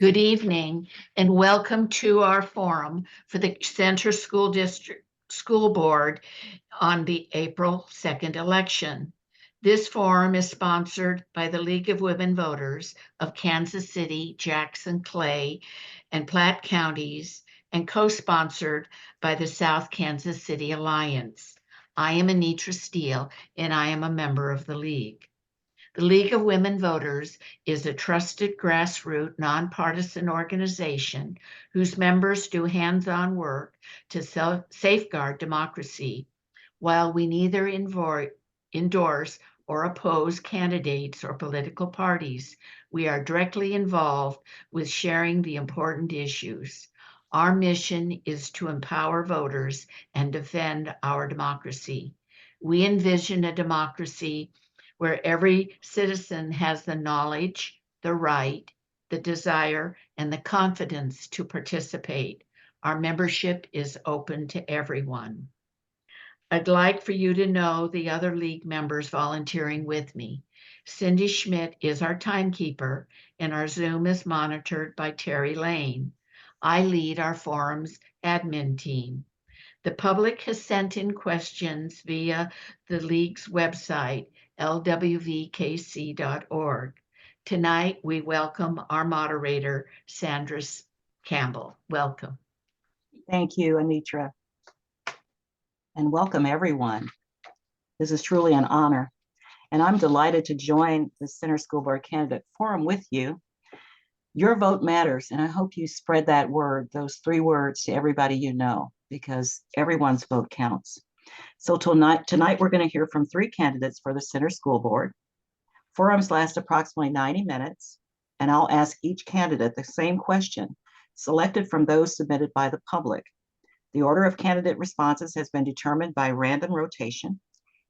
Good evening and welcome to our forum for the Center School District School Board on the April 2nd election. This forum is sponsored by the League of Women Voters of Kansas City, Jackson, Clay, and Platte counties, and co-sponsored by the South Kansas City Alliance. I am Anitra Steele, and I am a member of the League. The League of Women Voters is a trusted grassroots nonpartisan organization whose members do hands-on work to safeguard democracy. While we neither endorse or oppose candidates or political parties, we are directly involved with sharing the important issues. Our mission is to empower voters and defend our democracy. We envision a democracy where every citizen has the knowledge, the right, the desire, and the confidence to participate. Our membership is open to everyone. I'd like for you to know the other League members volunteering with me. Cindy Schmidt is our timekeeper, and our Zoom is monitored by Terry Lane. I lead our forum's admin team. The public has sent in questions via the League's website, lwvkc.org. Tonight, we welcome our moderator, Sandra Campbell. Welcome. Thank you, Anitra. And welcome, everyone. This is truly an honor. And I'm delighted to join the Center School Board Candidate Forum with you. Your vote matters, and I hope you spread that word, those 3 words, to everybody you know, because everyone's vote counts. So tonight we're going to hear from 3 candidates for the Center School Board. Forums last approximately 90 minutes, and I'll ask each candidate the same question, selected from those submitted by the public. The order of candidate responses has been determined by random rotation.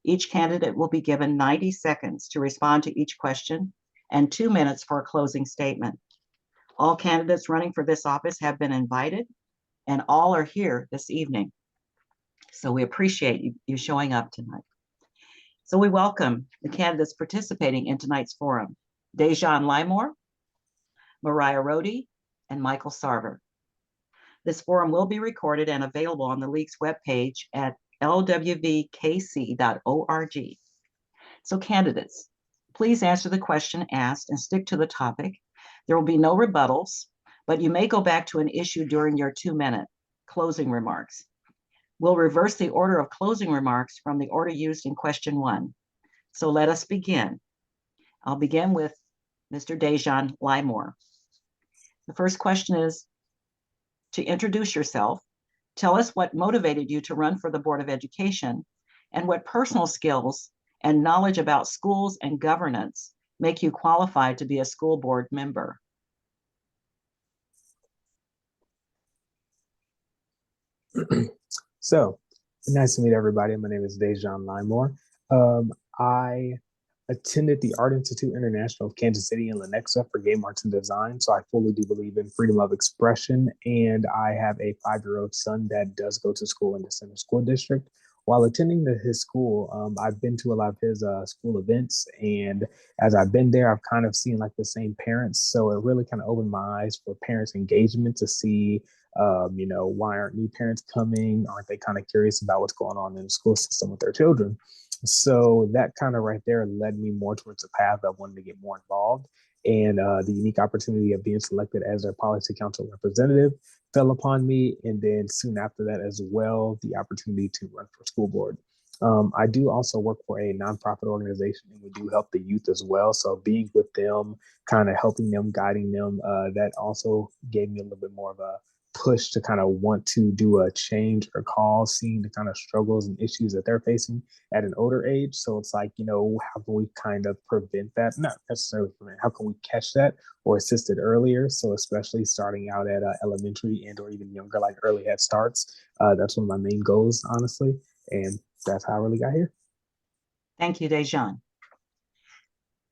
Each candidate will be given 90 seconds to respond to each question and 2 minutes for a closing statement. All candidates running for this office have been invited, and all are here this evening. So we appreciate you showing up tonight. So we welcome the candidates participating in tonight's forum: Dejan Limor, Mariah Rohde, and Michael Sarver. This forum will be recorded and available on the League's webpage at lwvkc.org. So candidates, please answer the question asked and stick to the topic. There will be no rebuttals, but you may go back to an issue during your 2-minute closing remarks. We'll reverse the order of closing remarks from the order used in question 1. So let us begin. I'll begin with Mr. Dejan Limor. The first question is to introduce yourself. Tell us what motivated you to run for the Board of Education and what personal skills and knowledge about schools and governance make you qualified to be a school board member. So, nice to meet everybody. My name is Dejan Limor. I attended the Art Institute International of Kansas City in Lenexa for Game Arts and Design. So I fully do believe in freedom of expression. And I have a 5-year-old son that does go to school in the Center School District. While attending his school, I've been to a lot of his school events. And as I've been there, I've kind of seen like the same parents. So it really kind of opened my eyes for parents' engagement to see, why aren't new parents coming? Aren't they kind of curious about what's going on in the school system with their children? So that kind of right there led me more towards a path of wanting to get more involved. And the unique opportunity of being selected as their policy council representative fell upon me. And then soon after that as well, the opportunity to run for school board. I do also work for a nonprofit organization, and we do help the youth as well. So being with them, kind of helping them, guiding them, that also gave me a little bit more of a push to kind of want to do a change or call, seeing the kind of struggles and issues that they're facing at an older age. So it's like, how can we kind of prevent that? Not necessarily prevent, how can we catch that or assist it earlier? So especially starting out at elementary and or even younger, like early head starts. That's one of my main goals, honestly. And that's how I really got here. Thank you, Dejan.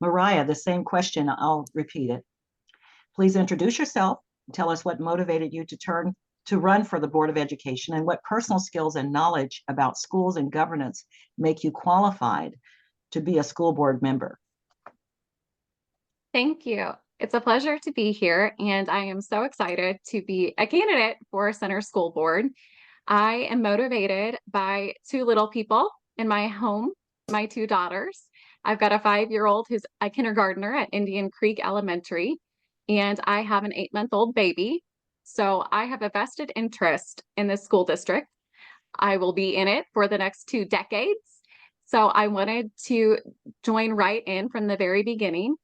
Mariah, the same question, I'll repeat it. Please introduce yourself. Tell us what motivated you to run for the Board of Education and what personal skills and knowledge about schools and governance make you qualified to be a school board member. Thank you. It's a pleasure to be here, and I am so excited to be a candidate for Center School Board. I am motivated by two little people in my home, my two daughters. I've got a 5-year-old who's a kindergartner at Indian Creek Elementary, and I have an 8-month-old baby. So I have a vested interest in this school district. I will be in it for the next 2 decades. So I wanted to join right in from the very beginning.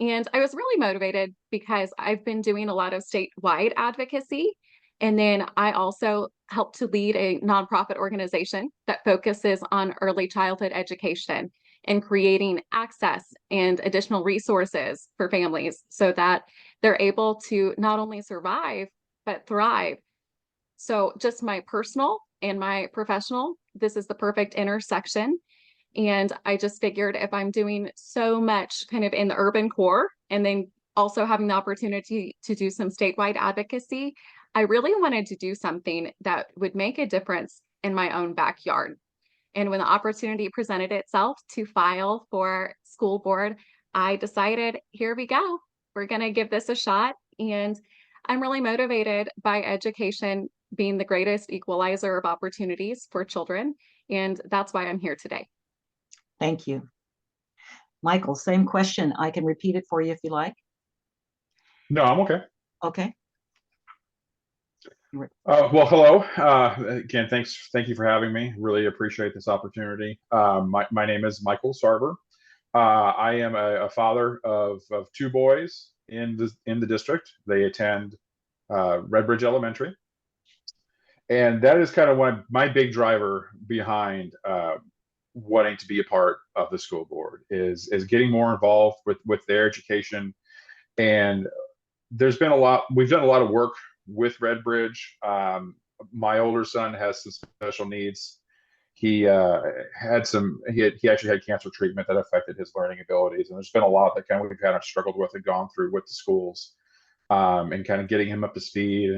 And I was really motivated because I've been doing a lot of statewide advocacy. And then I also help to lead a nonprofit organization that focuses on early childhood education and creating access and additional resources for families so that they're able to not only survive, but thrive. So just my personal and my professional, this is the perfect intersection. And I just figured if I'm doing so much kind of in the urban core and then also having the opportunity to do some statewide advocacy, I really wanted to do something that would make a difference in my own backyard. And when the opportunity presented itself to file for school board, I decided, here we go. We're going to give this a shot. And I'm really motivated by education being the greatest equalizer of opportunities for children. And that's why I'm here today. Thank you. Michael, same question. I can repeat it for you if you like. No, I'm okay. Okay. Well, hello. Again, thank you for having me. Really appreciate this opportunity. My name is Michael Sarver. I am a father of 2 boys in the district. They attend Redbridge Elementary, and that is kind of my big driver behind wanting to be a part of the school board is getting more involved with their education. And we've done a lot of work with Redbridge. My older son has some special needs. He actually had cancer treatment that affected his learning abilities, and there's been a lot that we've kind of struggled with and gone through with the schools, and kind of getting him up to speed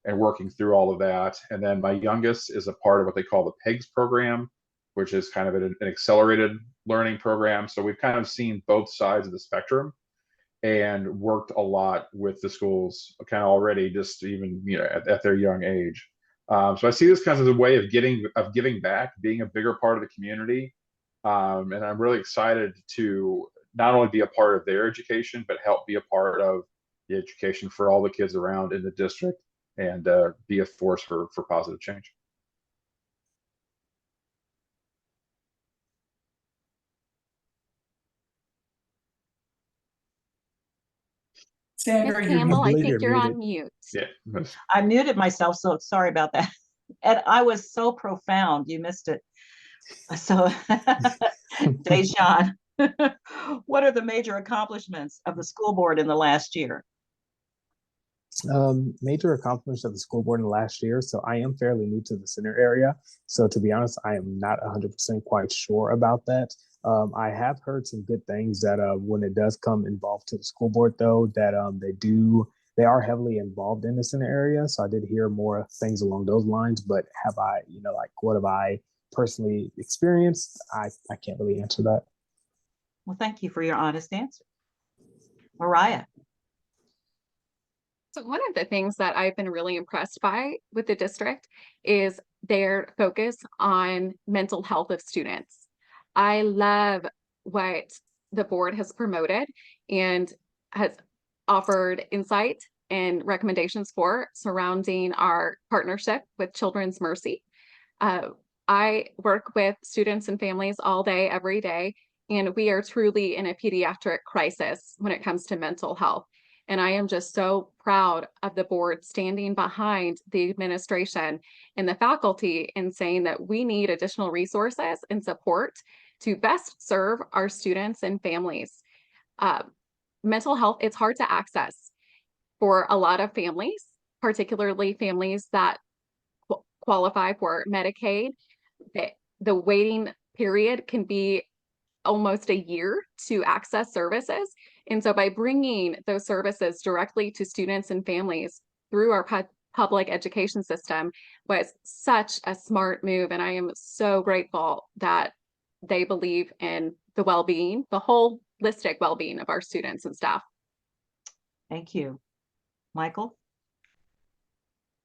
and working through all of that. And then my youngest is a part of what they call the PEGS program, which is kind of an accelerated learning program. So we've kind of seen both sides of the spectrum and worked a lot with the schools kind of already, just even at their young age. So I see this kind of as a way of giving back, being a bigger part of the community, and I'm really excited to not only be a part of their education, but help be a part of the education for all the kids around in the district, and be a force for positive change. Ms. Campbell, I believe think you're you're on muted. mute. Yeah. I muted myself, so sorry about that. And I was so profound, you missed it. So, Dejan, what are the major accomplishments of the school board in the last year? Major accomplishments of the school board in the last year. So I am fairly new to the center area. So to be honest, I am not 100% quite sure about that. I have heard some good things that when it does come involved to the school board, though, that they are heavily involved in the center area. So I did hear more things along those lines. But have I, what have I personally experienced? I can't really answer that. Well, thank you for your honest answer. Mariah. So one of the things that I've been really impressed by with the district is their focus on mental health of students. I love what the board has promoted and has offered insight and recommendations for surrounding our partnership with Children's Mercy. I work with students and families all day, every day, and we are truly in a pediatric crisis when it comes to mental health. And I am just so proud of the board standing behind the administration and the faculty and saying that we need additional resources and support to best serve our students and families. Mental health, it's hard to access for a lot of families, particularly families that qualify for Medicaid. The waiting period can be almost a year to access services. And so by bringing those services directly to students and families through our public education system was such a smart move. And I am so grateful that they believe in the well-being, the holistic well-being of our students and staff. Thank you. Michael?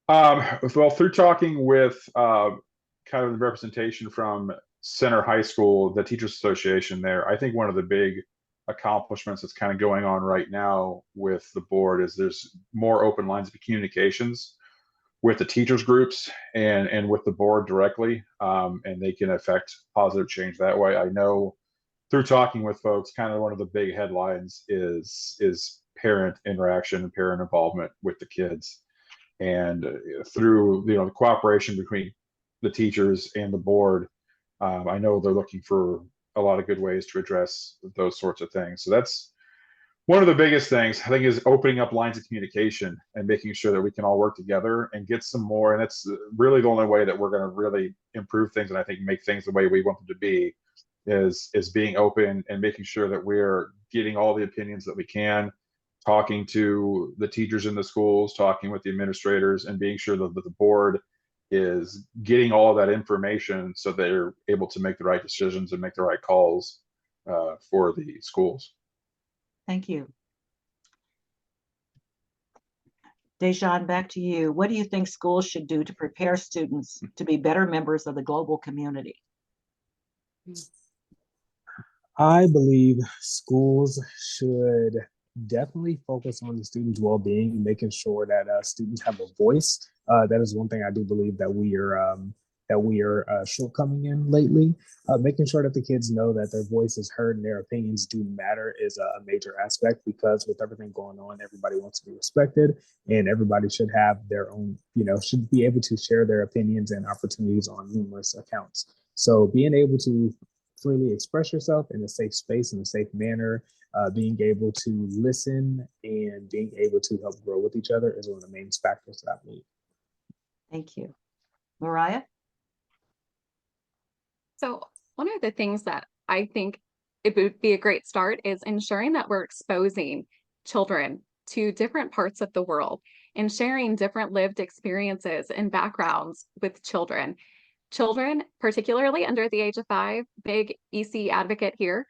Well, through talking with kind of the representation from Center High School, the Teachers Association there, I think one of the big accomplishments that's kind of going on right now with the board is there's more open lines of communications with the teachers groups and with the board directly, and they can affect positive change that way. I know through talking with folks, kind of one of the big headlines is parent interaction and parent involvement with the kids, and through the cooperation between the teachers and the board, I know they're looking for a lot of good ways to address those sorts of things. So that's one of the biggest things I think is opening up lines of communication and making sure that we can all work together and get some more. And that's really the only way that we're going to really improve things and I think make things the way we want them to be is being open and making sure that we're getting all the opinions that we can, talking to the teachers in the schools, talking with the administrators, and being sure that the board is getting all of that information so they're able to make the right decisions and make the right calls for the schools. Thank you. Dejan, back to you. What do you think schools should do to prepare students to be better members of the global community? I believe schools should definitely focus on the students' well-being and making sure that students have a voice. That is one thing I do believe that we are shortcoming in lately. Making sure that the kids know that their voice is heard and their opinions do matter is a major aspect, because with everything going on, everybody wants to be respected and everybody should have their own, should be able to share their opinions and opportunities on numerous accounts. So being able to freely express yourself in a safe space, in a safe manner, being able to listen and being able to help grow with each other is one of the main factors that I believe. Thank you. Mariah? So one of the things that I think it would be a great start is ensuring that we're exposing children to different parts of the world and sharing different lived experiences and backgrounds with children. Children, particularly under the age of 5, big EC advocate here,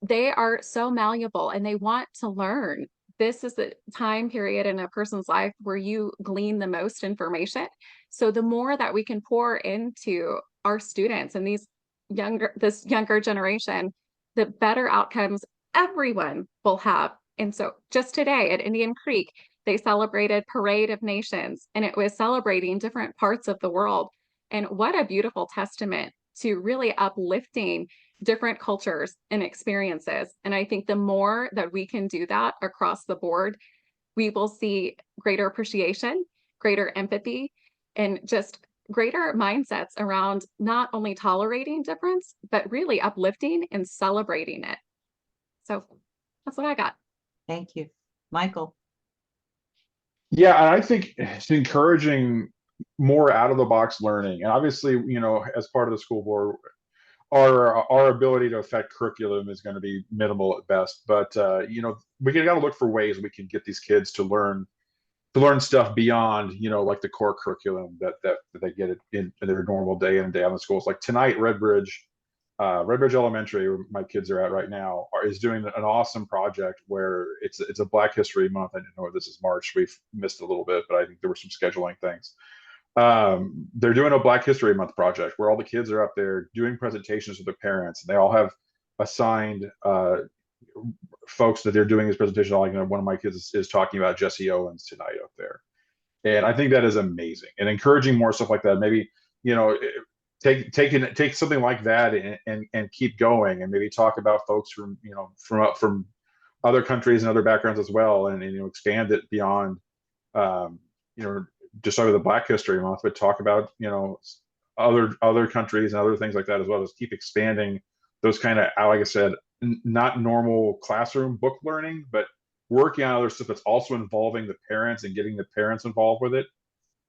they are so malleable and they want to learn. This is the time period in a person's life where you glean the most information. So the more that we can pour into our students and this younger generation, the better outcomes everyone will have. And so just today at Indian Creek, they celebrated Parade of Nations, and it was celebrating different parts of the world. And what a beautiful testament to really uplifting different cultures and experiences. And I think the more that we can do that across the board, we will see greater appreciation, greater empathy, and just greater mindsets around not only tolerating difference, but really uplifting and celebrating it. So that's what I got. Thank you. Michael? Yeah, and I think it's encouraging more out of the box learning. And obviously, as part of the school board, our ability to affect curriculum is going to be minimal at best. But we got to look for ways we can get these kids to learn stuff beyond like the core curriculum that they get in their normal day in and day out in schools. Like tonight, Redbridge Elementary, where my kids are at right now, is doing an awesome project where it's a Black History Month. I didn't know this is March. We've missed a little bit, but I think there were some scheduling things. They're doing a Black History Month project where all the kids are up there doing presentations with their parents, and they all have assigned folks that they're doing this presentation. Like one of my kids is talking about Jesse Owens tonight up there, and I think that is amazing. And encouraging more stuff like that. Maybe take something like that and keep going, and maybe talk about folks from other countries and other backgrounds as well, and expand it beyond just over the Black History Month, but talk about other countries and other things like that as well. Just keep expanding those kind of, like I said, not normal classroom book learning, but working on other stuff that's also involving the parents and getting the parents involved with it.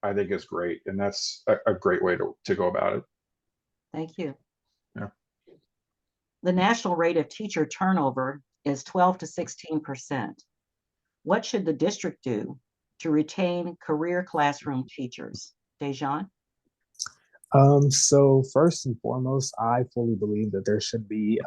I think is great, and that's a great way to go about it. Thank you. Yeah. The national rate of teacher turnover is 12 to 16%. What should the district do to retain career classroom teachers? Dejan? So first and foremost, I fully believe that there should be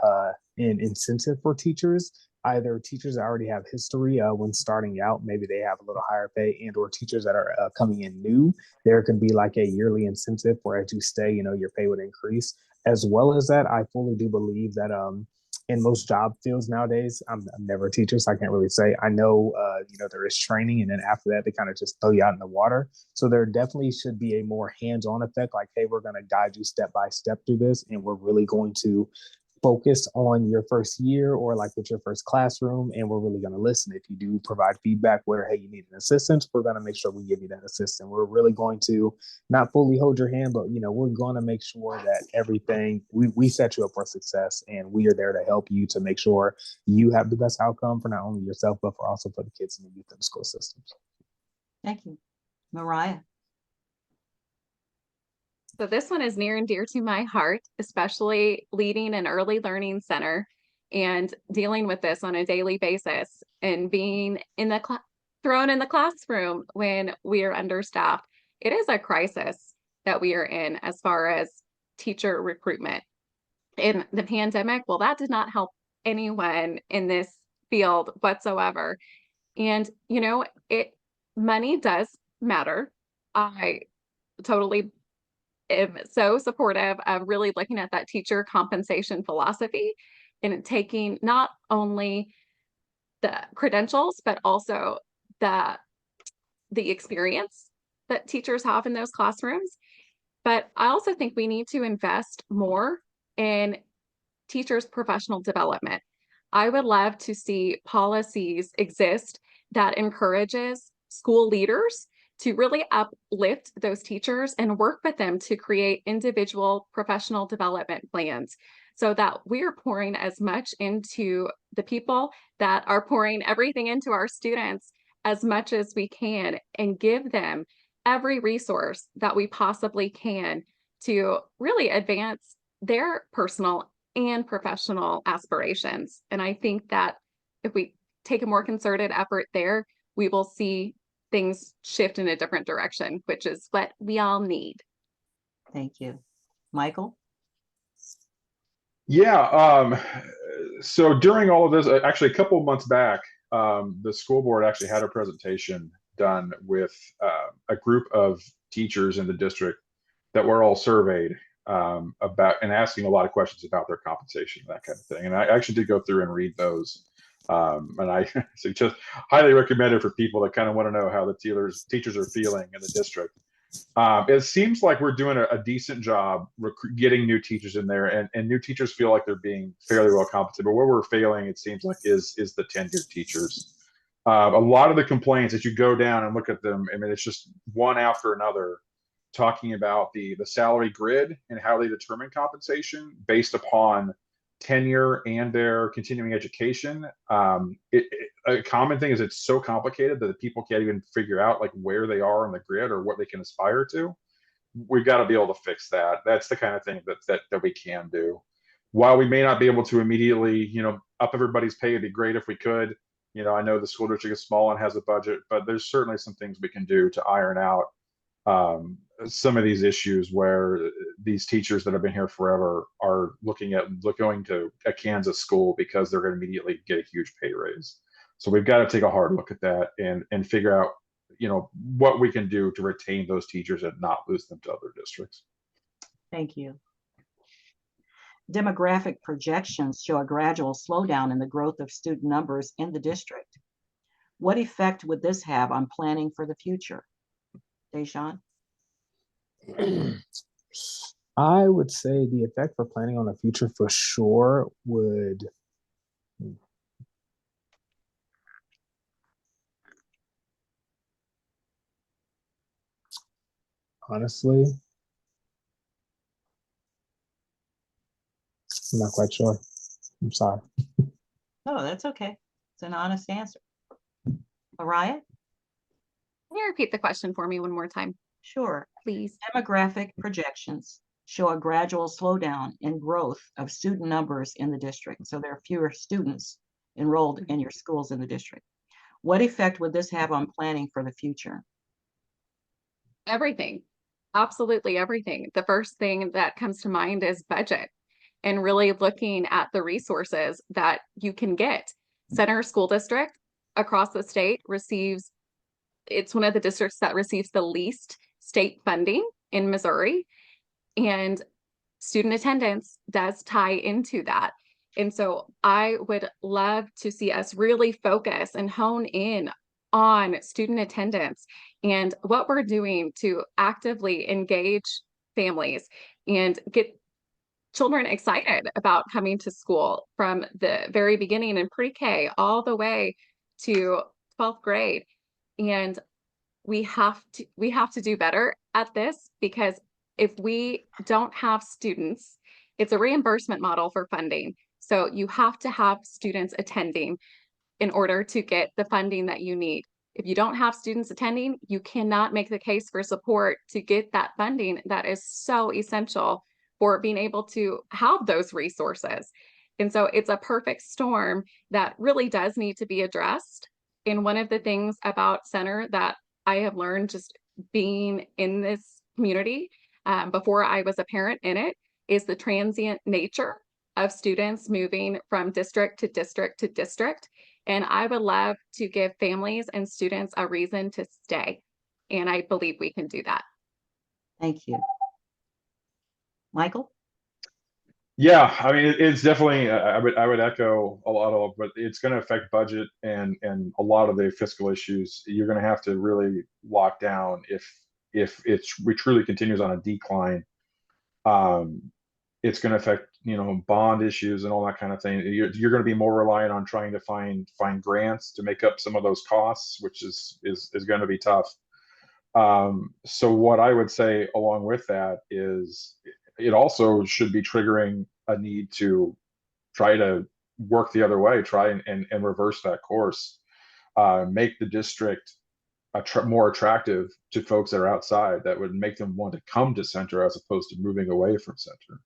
an incentive for teachers either teachers that already have history when starting out, maybe they have a little higher pay, and or teachers that are coming in new. There could be like a yearly incentive where as you stay, your pay would increase. As well as that, I fully do believe that in most job fields nowadays, I'm never a teacher, so I can't really say. I know, there is training, and then after that, they kind of just throw you out in the water. So there definitely should be a more hands-on effect, like, hey, we're going to guide you step by step through this, and we're really going to focus on your first year or like with your first classroom, and we're really going to listen. If you do provide feedback where, hey, you need an assistant, we're going to make sure we give you that assistant. We're really going to not fully hold your hand, but we're going to make sure that everything we set you up for success, and we are there to help you to make sure you have the best outcome for not only yourself but for also for the kids in the youth and school systems. Thank you. Mariah. So this one is near and dear to my heart, especially leading an early learning center and dealing with this on a daily basis and being in the thrown in the classroom when we are understaffed. It is a crisis that we are in as far as teacher recruitment. In the pandemic, well, that did not help anyone in this field whatsoever. And money does matter. I totally am so supportive of really looking at that teacher compensation philosophy and taking not only the credentials, but also the experience that teachers have in those classrooms. But I also think we need to invest more in teachers' professional development. I would love to see policies exist that encourages school leaders to really uplift those teachers and work with them to create individual professional development plans so that we're pouring as much into the people that are pouring everything into our students as much as we can, and give them every resource that we possibly can to really advance their personal and professional aspirations. And I think that if we take a more concerted effort there, we will see things shift in a different direction, which is what we all need. Thank you. Michael? Yeah. So during all of this, actually a couple of months back, the school board actually had a presentation done with a group of teachers in the district that were all surveyed about and asking a lot of questions about their compensation, that kind of thing. And I actually did go through and read those. And I just highly recommend it for people that kind of want to know how the teachers are feeling in the district. It seems like we're doing a decent job getting new teachers in there, and new teachers feel like they're being fairly well compensated. But where we're failing, it seems like, is the tenured teachers. A lot of the complaints, as you go down and look at them, I mean, it's just one after another, talking about the salary grid and how they determine compensation based upon tenure and their continuing education. A common thing is it's so complicated that people can't even figure out like where they are on the grid or what they can aspire to. We've got to be able to fix that. That's the kind of thing that we can do. While we may not be able to immediately, up everybody's pay, it'd be great if we could. I know the school district is small and has a budget, but there's certainly some things we can do to iron out some of these issues where these teachers that have been here forever are going to a Kansas school because they're going to immediately get a huge pay raise. So we've got to take a hard look at that and figure out, what we can do to retain those teachers and not lose them to other districts. Thank you. Demographic projections show a gradual slowdown in the growth of student numbers in the district. What effect would this have on planning for the future? Dejan? I would say the effect for planning on the future for sure would honestly, I'm not quite sure. I'm sorry. No, that's okay. It's an honest answer. Mariah? Can you repeat the question for me one more time, Sure. please? Demographic projections show a gradual slowdown in growth of student numbers in the district. So there are fewer students enrolled in your schools in the district. What effect would this have on planning for the future? Everything. Absolutely everything. The first thing that comes to mind is budget and really looking at the resources that you can get. Center School District across the state it's one of the districts that receives the least state funding in Missouri, and student attendance does tie into that. And so I would love to see us really focus and hone in on student attendance and what we're doing to actively engage families and get children excited about coming to school from the very beginning in pre-K all the way to 12th grade. And we have to do better at this, because if we don't have students, it's a reimbursement model for funding. So you have to have students attending in order to get the funding that you need. If you don't have students attending, you cannot make the case for support to get that funding that is so essential for being able to have those resources. And so it's a perfect storm that really does need to be addressed. And one of the things about Center that I have learned just being in this community before I was a parent in it is the transient nature of students moving from district to district to district. And I would love to give families and students a reason to stay. And I believe we can do that. Thank you. Michael? Yeah, I mean, it's definitely, I would echo a lot of, but it's going to affect budget and a lot of the fiscal issues. You're going to have to really lock down if we truly continues on a decline. It's going to affect, bond issues and all that kind of thing. You're going to be more reliant on trying to find grants to make up some of those costs, which is going to be tough. So what I would say along with that is it also should be triggering a need to try to work the other way, try and reverse that course, make the district more attractive to folks that are outside, that would make them want to come to Center as opposed to moving away from Center.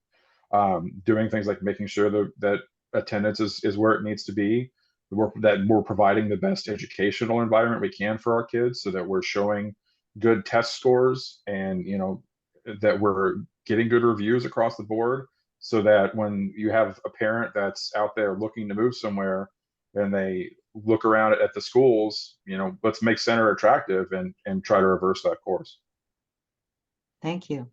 Doing things like making sure that attendance is where it needs to be, that we're providing the best educational environment we can for our kids, so that we're showing good test scores and that we're getting good reviews across the board, so that when you have a parent that's out there looking to move somewhere and they look around at the schools, let's make Center attractive and try to reverse that course. Thank you.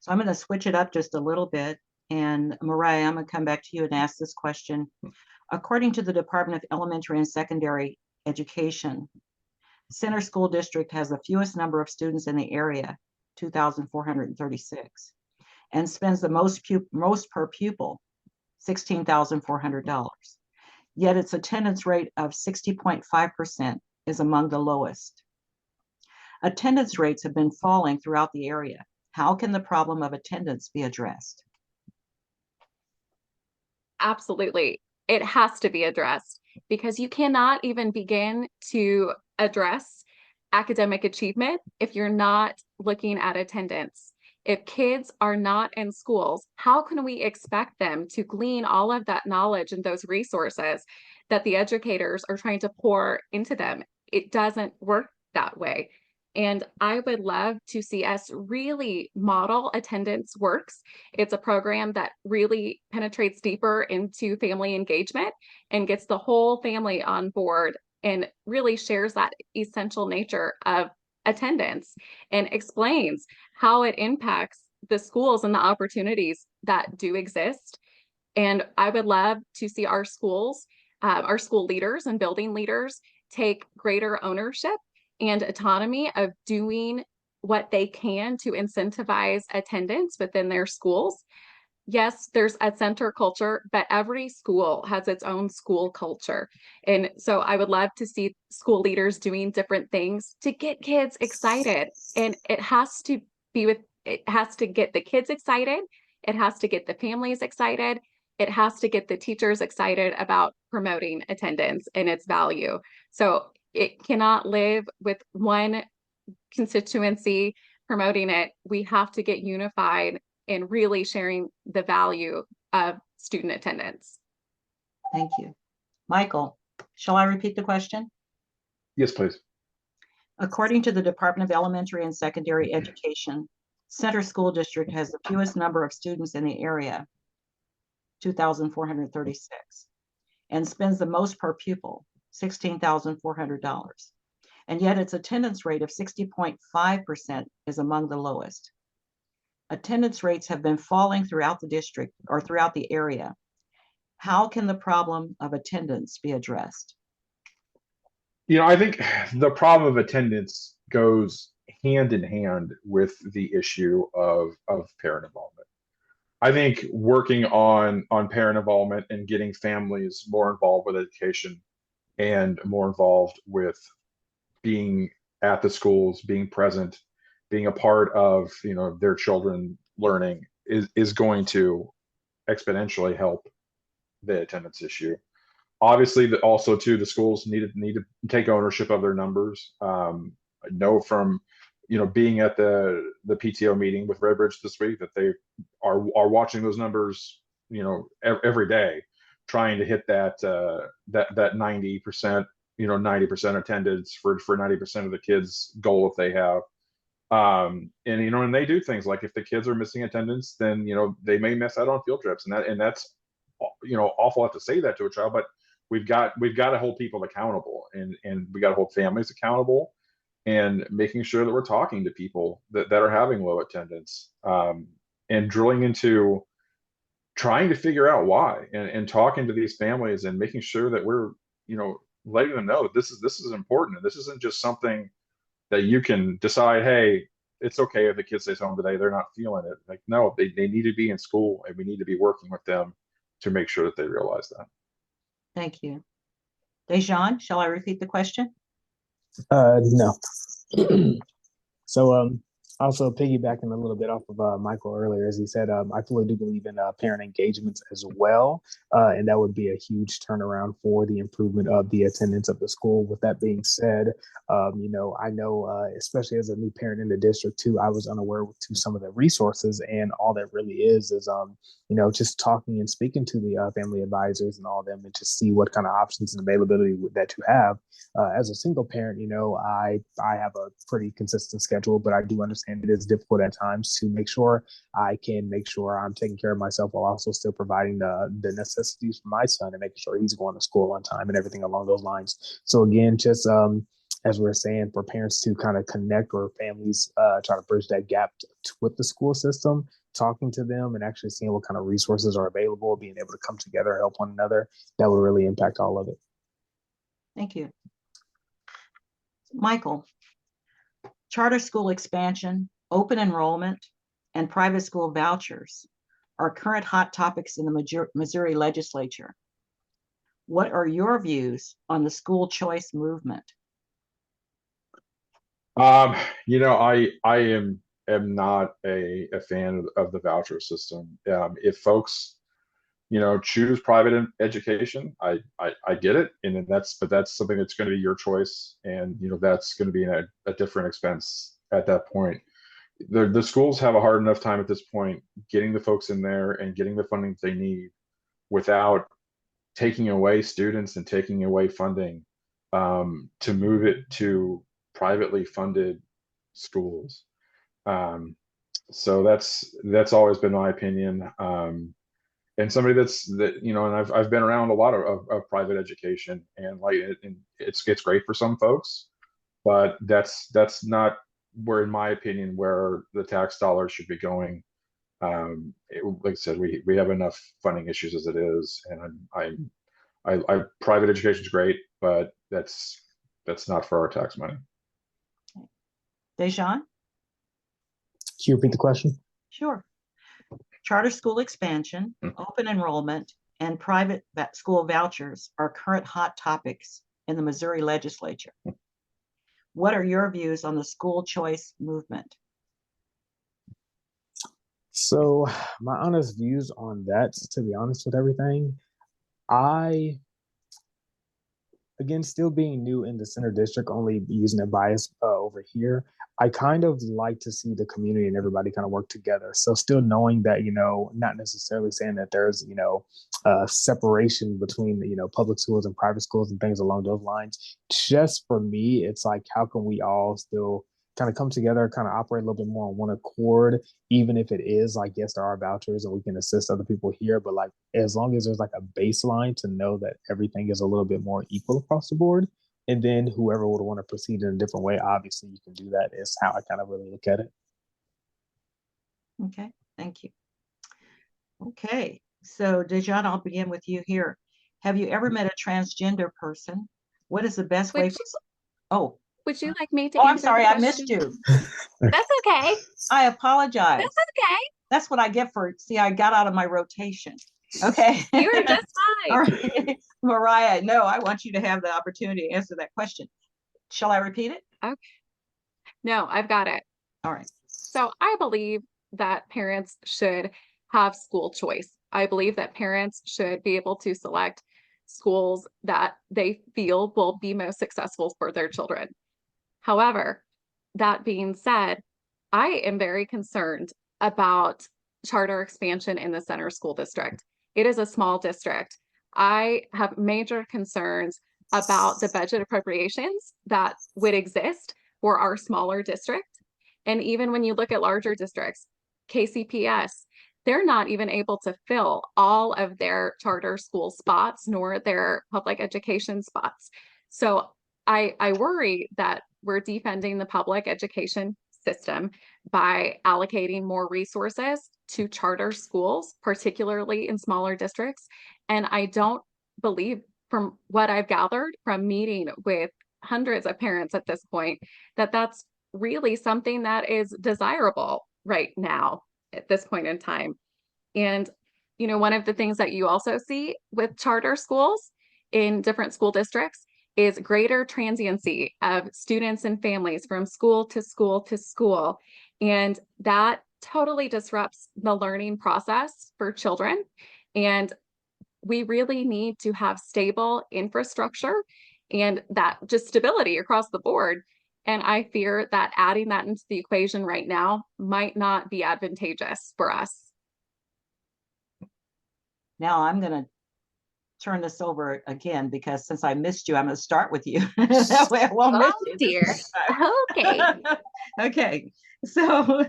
So I'm going to switch it up just a little bit. And Mariah, I'm going to come back to you and ask this question. According to the Department of Elementary and Secondary Education, Center School District has the fewest number of students in the area, 2,436, and spends the most per pupil, $16,400. Yet its attendance rate of 60.5% is among the lowest. Attendance rates have been falling throughout the area. How can the problem of attendance be addressed? Absolutely. It has to be addressed, because you cannot even begin to address academic achievement if you're not looking at attendance. If kids are not in schools, how can we expect them to glean all of that knowledge and those resources that the educators are trying to pour into them? It doesn't work that way. And I would love to see us really model Attendance Works. It's a program that really penetrates deeper into family engagement and gets the whole family on board and really shares that essential nature of attendance and explains how it impacts the schools and the opportunities that do exist. And I would love to see our schools, our school leaders and building leaders take greater ownership and autonomy of doing what they can to incentivize attendance within their schools. Yes, there's a center culture, but every school has its own school culture. And so I would love to see school leaders doing different things to get kids excited. And it has to get the kids excited. It has to get the families excited. It has to get the teachers excited about promoting attendance and its value. So it cannot live with one constituency promoting it. We have to get unified in really sharing the value of student attendance. Thank you. Michael, shall I repeat the question? Yes, please. According to the Department of Elementary and Secondary Education, Center School District has the fewest number of students in the area, 2,436. and spends the most per pupil, $16,400. And yet its attendance rate of 60.5% is among the lowest. Attendance rates have been falling throughout the district or throughout the area. How can the problem of attendance be addressed? I think the problem of attendance goes hand in hand with the issue of parent involvement. I think working on parent involvement and getting families more involved with education and more involved with being at the schools, being present, being a part of their children learning is going to exponentially help the attendance issue. Obviously, also too, the schools need to take ownership of their numbers. I know from being at the PTO meeting with Redbridge this week that they are watching those numbers every day, trying to hit that 90% 90% attendance for 90% of the kids goal if they have. And they do things like if the kids are missing attendance, then they may miss out on field trips, and that's awful to say that to a child, but we've got to hold people accountable, and we got to hold families accountable, and making sure that we're talking to people that are having low attendance, and drilling into trying to figure out why, and talking to these families and making sure that we're letting them know that this is important, and this isn't just something that you can decide, hey, it's okay if the kid stays home today, they're not feeling it. Like, no, they need to be in school, and we need to be working with them to make sure that they realize that. Thank you. Dejan, shall I repeat the question? No. So also piggybacking a little bit off of Michael earlier, as he said, I fully do believe in parent engagements as well, and that would be a huge turnaround for the improvement of the attendance of the school. With that being said, I know, especially as a new parent in the district too, I was unaware to some of the resources, and all that really is just talking and speaking to the family advisors and all of them, and to see what kind of options and availability that you have. As a single parent, I have a pretty consistent schedule, but I do understand it is difficult at times to make sure I'm taking care of myself while also still providing the necessities for my son and making sure he's going to school on time and everything along those lines. So again, just as we're saying, for parents to kind of connect, or families try to bridge that gap with the school system, talking to them and actually seeing what kind of resources are available, being able to come together, help one another, that would really impact all of it. Thank you. Michael, charter school expansion, open enrollment, and private school vouchers are current hot topics in the Missouri legislature. What are your views on the school choice movement? I am not a fan of the voucher system. If folks choose private education, I get it, and that's something that's going to be your choice, and that's going to be a different expense at that point. The schools have a hard enough time at this point getting the folks in there and getting the funding that they need without taking away students and taking away funding, to move it to privately funded schools. So that's always been my opinion. And somebody and I've been around a lot of private education, and it's great for some folks, but that's not where, in my opinion, where the tax dollars should be going. Like I said, we have enough funding issues as it is, and private education is great, but that's not for our tax money. Dejan? Can you repeat the question? Sure. Charter school expansion, open enrollment, and private school vouchers are current hot topics in the Missouri legislature. What are your views on the school choice movement? So my honest views on that, to be honest with everything, again, still being new in the center district, only using a bias over here, I kind of like to see the community and everybody kind of work together. So still knowing that, not necessarily saying that there's, separation between, public schools and private schools and things along those lines. Just for me, it's like, how can we all still kind of come together, kind of operate a little bit more on one accord, even if it is like, yes, there are vouchers and we can assist other people here, but like as long as there's like a baseline to know that everything is a little bit more equal across the board. And then whoever would want to proceed in a different way, obviously you can do that, is how I kind of really look at it. Okay, thank you. Okay, so Dejan, I'll begin with you here. Have you ever met a transgender person? What is the best way for, oh, Would you like me to I'm answer the sorry, I missed question? you. That's okay. I apologize. That's okay. That's what I get for, see, I got out of my rotation. Okay. You are just All fine. right. Mariah, no, I want you to have the opportunity to answer that question. Shall I repeat it? Okay. No, I've got it. All right. So I believe that parents should have school choice. I believe that parents should be able to select schools that they feel will be most successful for their children. However, that being said, I am very concerned about charter expansion in the center school district. It is a small district. I have major concerns about the budget appropriations that would exist for our smaller district. And even when you look at larger districts, KCPS, they're not even able to fill all of their charter school spots nor their public education spots. So I worry that we're defending the public education system by allocating more resources to charter schools, particularly in smaller districts. And I don't believe, from what I've gathered from meeting with hundreds of parents at this point, that that's really something that is desirable right now at this point in time. And, you know, one of the things that you also see with charter schools in different school districts is greater transiency of students and families from school to school to school. And that totally disrupts the learning process for children. And we really need to have stable infrastructure and that just stability across the board. And I fear that adding that into the equation right now might not be advantageous for us. Now I'm going to turn this over again, because since I missed you, I'm going to start with you. That way I won't miss you. Dear. Okay. Okay. So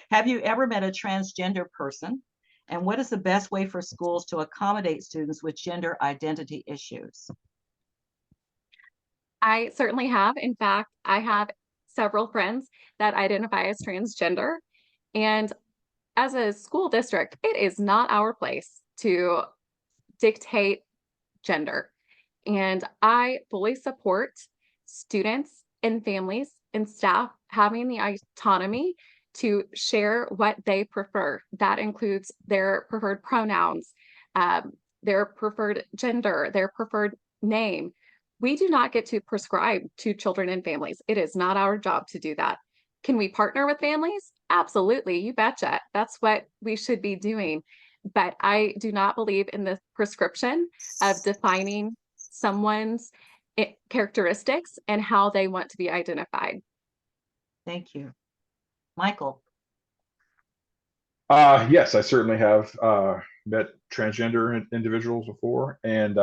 have you ever met a transgender person? And what is the best way for schools to accommodate students with gender identity issues? I certainly have. In fact, I have several friends that identify as transgender. And as a school district, it is not our place to dictate gender. And I fully support students and families and staff having the autonomy to share what they prefer. That includes their preferred pronouns, their preferred gender, their preferred name. We do not get to prescribe to children and families. It is not our job to do that. Can we partner with families? Absolutely, you betcha. That's what we should be doing. But I do not believe in the prescription of defining someone's characteristics and how they want to be identified. Thank you. Michael. Yes, I certainly have met transgender individuals before, and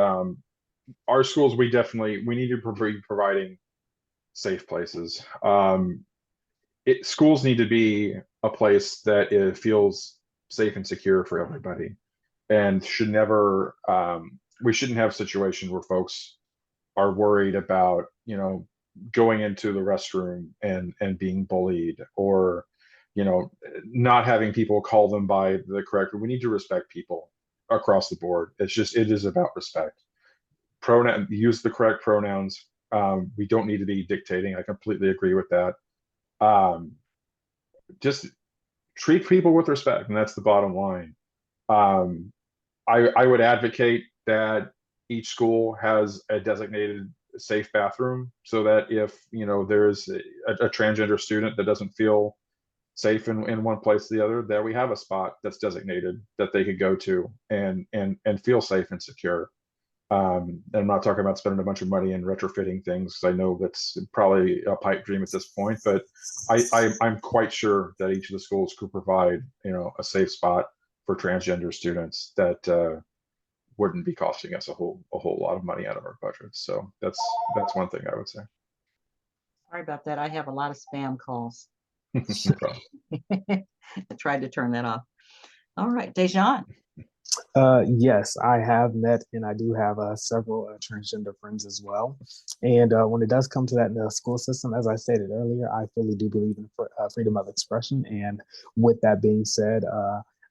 our schools, we need to be providing safe places. Schools need to be a place that it feels safe and secure for everybody, and should never we shouldn't have a situation where folks are worried about, you know, going into the restroom and being bullied, or, you know, not having people call them by the correct. We need to respect people across the board. It is about respect. Use the correct pronouns. We don't need to be dictating. I completely agree with that. Just treat people with respect, and that's the bottom line. I would advocate that each school has a designated safe bathroom, so that if, you know, there's a transgender student that doesn't feel safe in one place or the other, that we have a spot that's designated that they could go to and feel safe and secure. And I'm not talking about spending a bunch of money and retrofitting things, because I know that's probably a pipe dream at this point, but I'm quite sure that each of the schools could provide, you know, a safe spot for transgender students that wouldn't be costing us a whole lot of money out of our budget. So that's one thing I would say. Sorry about that. I have a lot of spam calls. No problem. I tried to turn that off. All right, Dejan. Yes, I have met and I do have several transgender friends as well. And when it does come to that in the school system, as I stated earlier, I fully do believe in freedom of expression. And with that being said,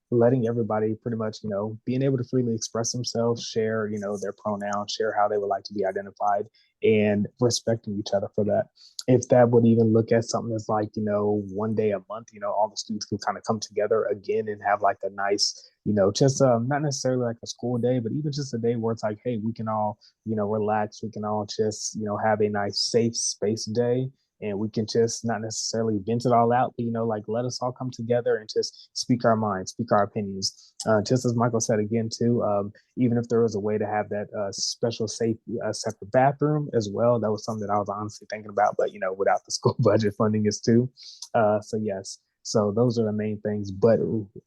letting everybody pretty much, being able to freely express themselves, share, their pronouns, share how they would like to be identified, and respecting each other for that. If that would even look at something that's like, one day a month, all the students can kind of come together again and have like a nice, just not necessarily like a school day, but even just a day where it's like, hey, we can all, relax. We can all just, have a nice, safe space day. And we can just not necessarily vent it all out, but, like let us all come together and just speak our minds, speak our opinions. Just as Michael said again, too, even if there was a way to have that special safe separate bathroom as well, that was something that I was honestly thinking about, but, without the school budget funding is too. So yes, so those are the main things. But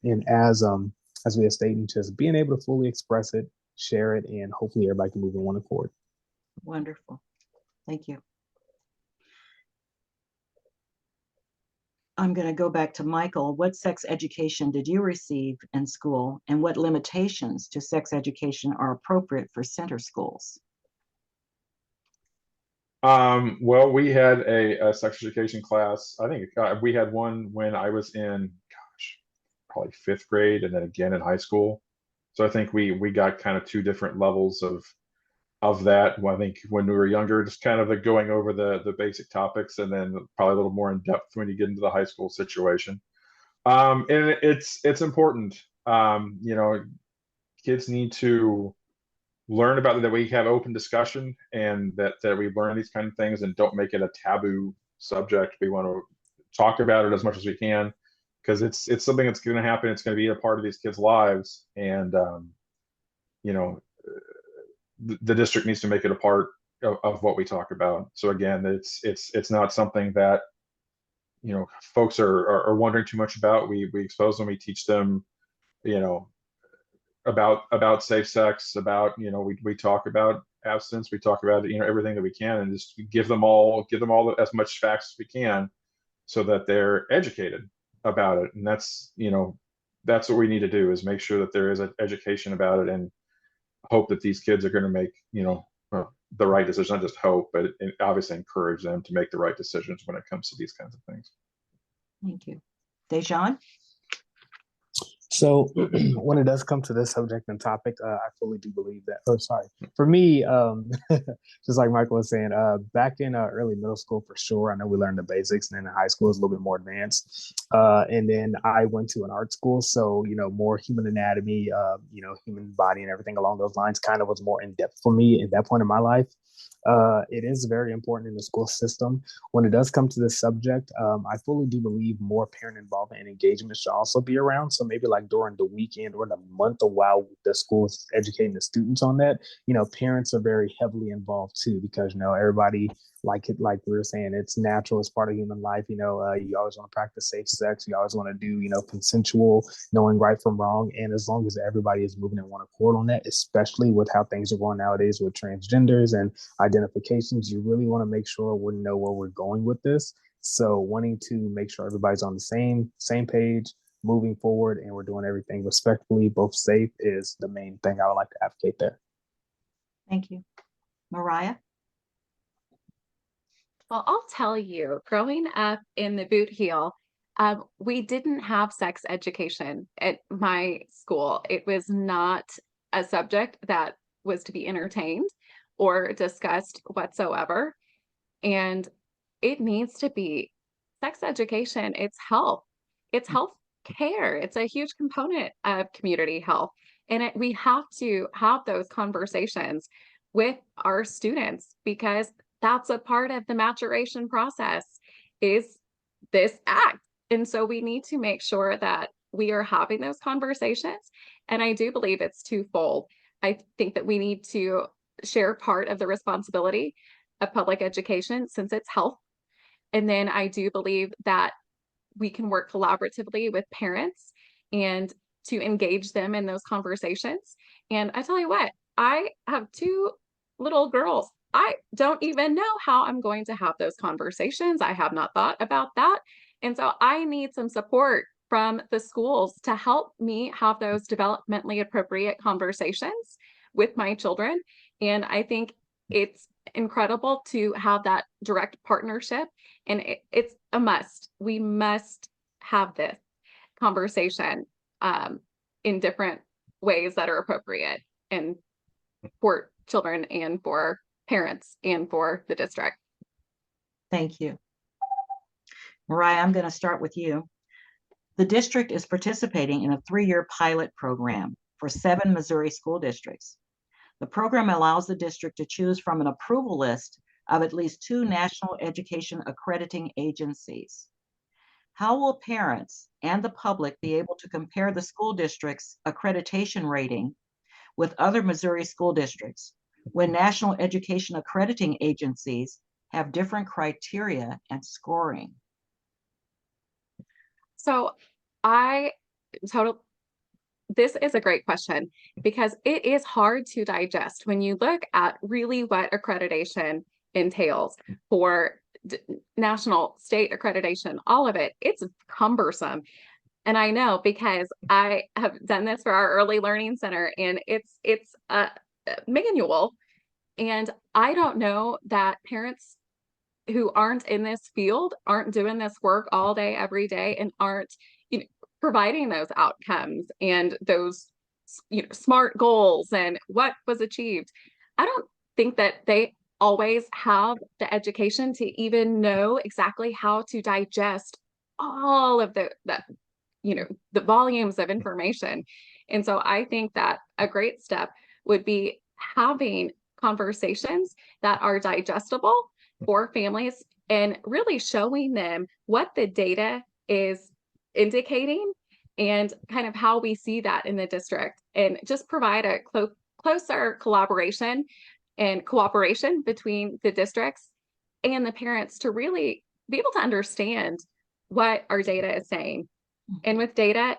and as we are stating, just being able to fully express it, share it, and hopefully everybody can move in one accord. Wonderful. Thank you. I'm going to go back to Michael. What sex education did you receive in school, and what limitations to sex education are appropriate for center schools? Well, we had a sex education class. I think we had one when I was in, probably 5th grade, and then again in high school. So I think we got kind of 2 different levels of that. Well, I think when we were younger, just kind of like going over the basic topics, and then probably a little more in depth when you get into the high school situation. And it's important. Kids need to learn about that we have open discussion, and that we learn these kind of things and don't make it a taboo subject. We want to talk about it as much as we can, because it's something that's going to happen. It's going to be a part of these kids' lives, and you know the district needs to make it a part of what we talk about. So again, it's not something that folks are wondering too much about. We expose them, we teach them, about safe sex, about we talk about abstinence, we talk about everything that we can, and just give them all as much facts as we can, so that they're educated about it. And that's what we need to do, is make sure that there is an education about it, and hope that these kids are going to make the right decision. Not just hope, but obviously encourage them to make the right decisions when it comes to these kinds of things. Thank you. Dejan? So when it does come to this subject and topic, I fully do believe that, for me, just like Michael was saying, back in early middle school, for sure, I know we learned the basics, and then in high school is a little bit more advanced. And then I went to an art school, so, more human anatomy, human body and everything along those lines kind of was more in depth for me at that point in my life. It is very important in the school system. When it does come to this subject, I fully do believe more parent involvement and engagement should also be around. So maybe like during the weekend or the month, or while the school is educating the students on that, parents are very heavily involved too, because, everybody, like we were saying, it's natural, it's part of human life. You always want to practice safe sex. You always want to do, consensual, knowing right from wrong. And as long as everybody is moving in one accord on that, especially with how things are going nowadays with transgenders and identifications, you really want to make sure we know where we're going with this. So wanting to make sure everybody's on the same page, moving forward, and we're doing everything respectfully, both safe, is the main thing I would like to advocate there. Thank you. Mariah? Well, I'll tell you, growing up in the boot heel, we didn't have sex education at my school. It was not a subject that was to be entertained or discussed whatsoever. And it needs to be. Sex education. It's health. It's health care. It's a huge component of community health. And we have to have those conversations with our students, because that's a part of the maturation process, is this act. And so we need to make sure that we are having those conversations. And I do believe it's twofold. I think that we need to share part of the responsibility of public education, since it's health. And then I do believe that we can work collaboratively with parents and to engage them in those conversations. And I tell you what, I have 2 little girls I don't even know how I'm going to have those conversations. I have not thought about that. And so I need some support from the schools to help me have those developmentally appropriate conversations with my children. And I think it's incredible to have that direct partnership. And it's a must. We must have this conversation in different ways that are appropriate and for children and for parents and for the district. Thank you. Mariah, I'm going to start with you. The district is participating in a 3-year pilot program for 7 Missouri school districts. The program allows the district to choose from an approval list of at least 2 national education accrediting agencies. How will parents and the public be able to compare the school district's accreditation rating with other Missouri school districts when national education accrediting agencies have different criteria and scoring? So this is a great question because it is hard to digest when you look at really what accreditation entails for national, state accreditation, all of it. It's cumbersome. And I know because I have done this for our early learning center, and it's a manual. And I don't know that parents who aren't in this field aren't doing this work all day, every day, and aren't, providing those outcomes and those, smart goals and what was achieved. I don't think that they always have the education to even know exactly how to digest all of the volumes of information. And so I think that a great step would be having conversations that are digestible for families and really showing them what the data is indicating and kind of how we see that in the district, and just provide a closer collaboration and cooperation between the districts and the parents to really be able to understand what our data is saying. And with data,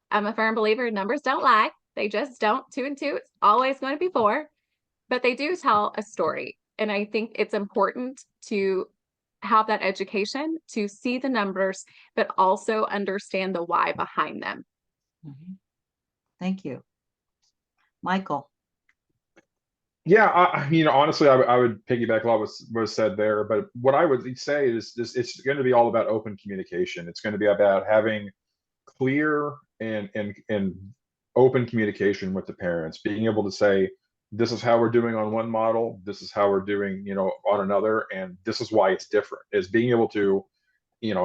I'm a firm believer numbers don't lie. They just don't. 2 and 2, it's always going to be 4, but they do tell a story. And I think it's important to have that education to see the numbers, but also understand the why behind them. Thank you. Michael. Yeah, honestly, I would piggyback a lot what was said there, but what I would say is this: it's going to be all about open communication. It's going to be about having clear and open communication with the parents, being able to say, this is how we're doing on one model, this is how we're doing, on another, and this is why it's different. Is being able to,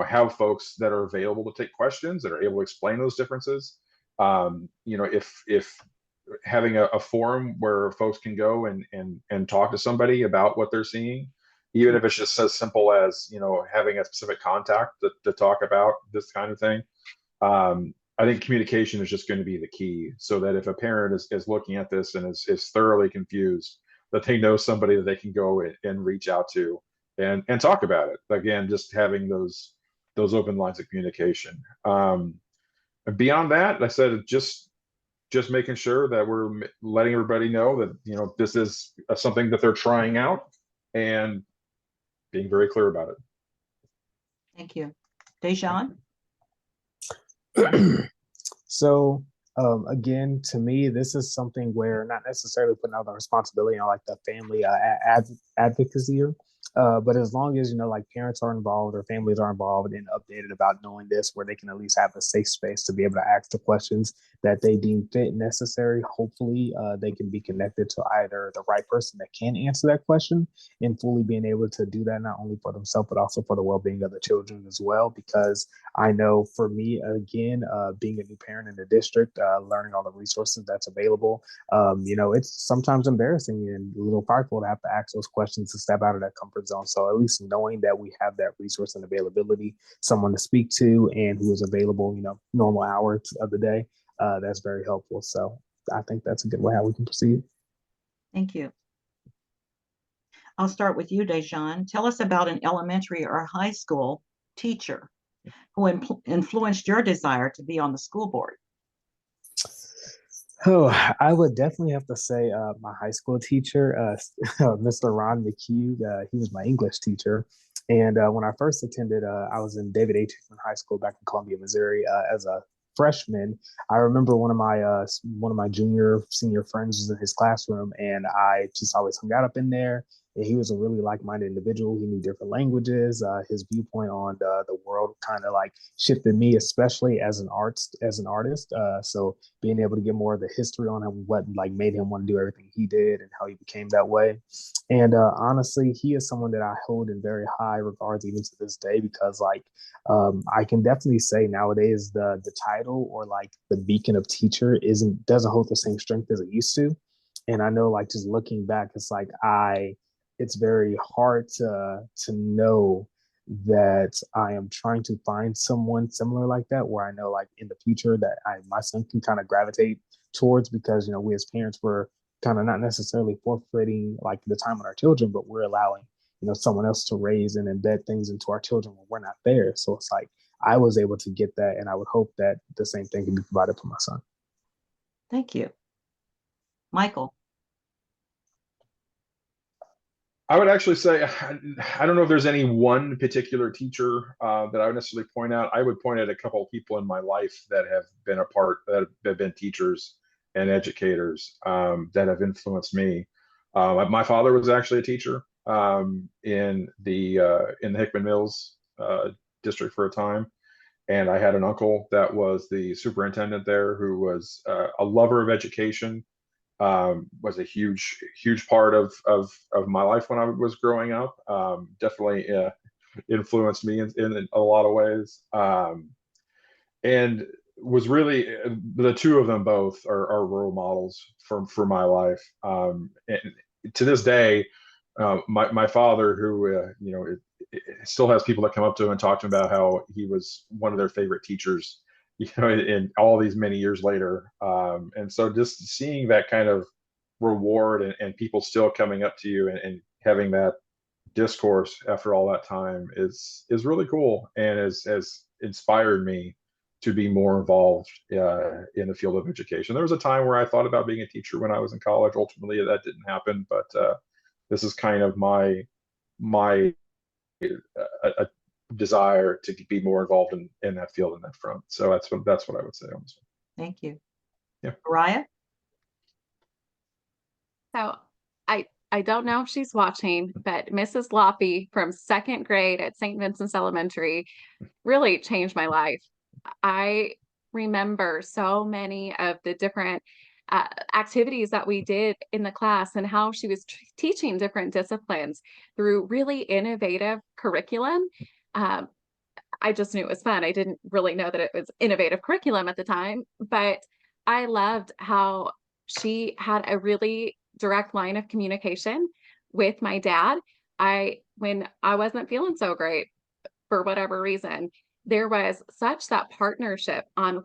have folks that are available to take questions, that are able to explain those differences. If having a forum where folks can go and talk to somebody about what they're seeing, even if it's just as simple as having a specific contact to talk about this kind of thing. I think communication is just going to be the key, so that if a parent is looking at this and is thoroughly confused, that they know somebody that they can go and reach out to and talk about it. Again, just having those open lines of communication. Beyond that, I said just making sure that we're letting everybody know that this is something that they're trying out, and being very clear about it. Thank you. Dejan? So again, to me, this is something where not necessarily putting out the responsibility on like the family advocacy, but as long as like parents are involved or families are involved and updated about knowing this, where they can at least have a safe space to be able to ask the questions that they deem fit and necessary. Hopefully, they can be connected to either the right person that can answer that question, and fully being able to do that not only for themselves but also for the well-being of the children as well. Because I know for me, again, being a new parent in the district, learning all the resources that's available, it's sometimes embarrassing and a little prideful to have to ask those questions to step out of that comfort zone. So at least knowing that we have that resource and availability, someone to speak to and who is available, normal hours of the day, that's very helpful. So I think that's a good way how we can proceed. Thank you. I'll start with you, Dejan. Tell us about an elementary or high school teacher who influenced your desire to be on the school board. Oh, I would definitely have to say my high school teacher, Mr. Ron McHugh. He was my English teacher. And when I first attended, I was in David H. Hickman High School back in Columbia, Missouri, as a freshman. I remember one of my junior senior friends was in his classroom, and I just always hung out up in there. And he was a really like-minded individual. He knew different languages. His viewpoint on the world kind of like shifted me, especially as an artist. So being able to get more of the history on him, what like made him want to do everything he did and how he became that way. And honestly, he is someone that I hold in very high regards even to this day because like I can definitely say nowadays the title or like the beacon of teacher doesn't hold the same strength as it used to. And I know like just looking back, it's very hard to know that I am trying to find someone similar like that, where I know like in the future that my son can kind of gravitate towards because we as parents were kind of not necessarily forfeiting like the time with our children, but we're allowing someone else to raise and embed things into our children when we're not there. So it's like I was able to get that, and I would hope that the same thing can be provided for my son. Thank you. Michael. I would actually say I don't know if there's any one particular teacher that I would necessarily point out. I would point at a couple of people in my life that have been that have been teachers and educators that have influenced me. My father was actually a teacher in the Hickman Mills district for a time, and I had an uncle that was the superintendent there who was a lover of education, was a huge part of my life when I was growing up. Definitely influenced me in a lot of ways, and was really the two of them both are role models for my life. And to this day, my father, who it still has people that come up to him and talk to him about how he was one of their favorite teachers, in all these many years later. And so just seeing that kind of reward and people still coming up to you and having that discourse after all that time is really cool and has inspired me to be more involved in the field of education. There was a time where I thought about being a teacher when I was in college. Ultimately, that didn't happen, but this is kind of my a desire to be more involved in that field and that front. So that's what I would say on this one. Thank you. Yeah. Mariah? So I don't know if she's watching, but Mrs. Loppy from second grade at St. Vincent's Elementary really changed my life. I remember so many of the different activities that we did in the class and how she was teaching different disciplines through really innovative curriculum. I just knew it was fun. I didn't really know that it was innovative curriculum at the time, but I loved how she had a really direct line of communication with my dad. When I wasn't feeling so great for whatever reason, there was such that partnership on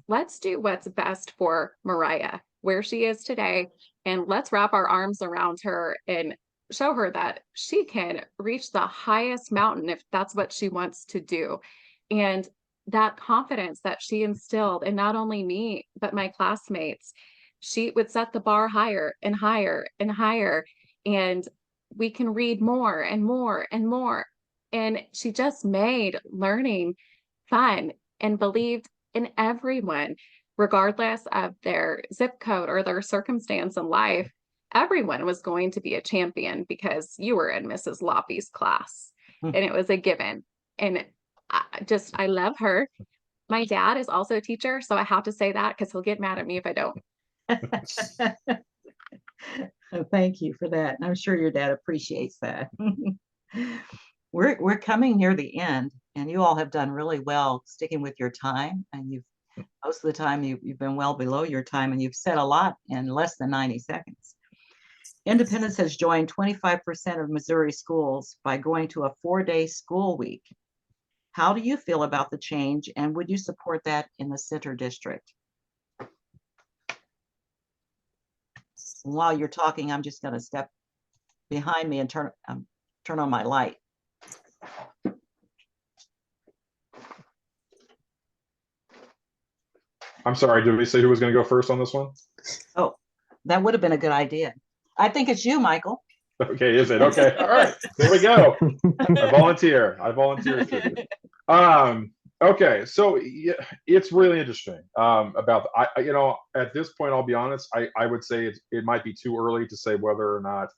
let's do what's best for Mariah, where she is today, and let's wrap our arms around her and show her that she can reach the highest mountain if that's what she wants to do. And that confidence that she instilled in not only me, but my classmates, she would set the bar higher and higher and higher. And we can read more and more and more. And she just made learning fun and believed in everyone, regardless of their zip code or their circumstance in life. Everyone was going to be a champion because you were in Mrs. Loppy's class, and it was a given. And I love her. My dad is also a teacher, so I have to say that because he'll get mad at me if I don't. Thank you for that. I'm sure your dad appreciates that. We're coming near the end, and you all have done really well sticking with your time. And most of the time you've been well below your time, and you've said a lot in less than 90 seconds. Independence has joined 25% of Missouri schools by going to a 4-day school week. How do you feel about the change, and would you support that in the Center District? While you're talking, I'm just going to step behind me and turn on my light. I'm sorry, did we say who was going to go first on this one? Oh, that would have been a good idea. I think it's you, Michael. Okay, is it? Okay, all right, there we go. I volunteer. I volunteer to. Okay, so yeah, it's really interesting. About you know, at this point, I'll be honest. I would say it might be too early to say whether or not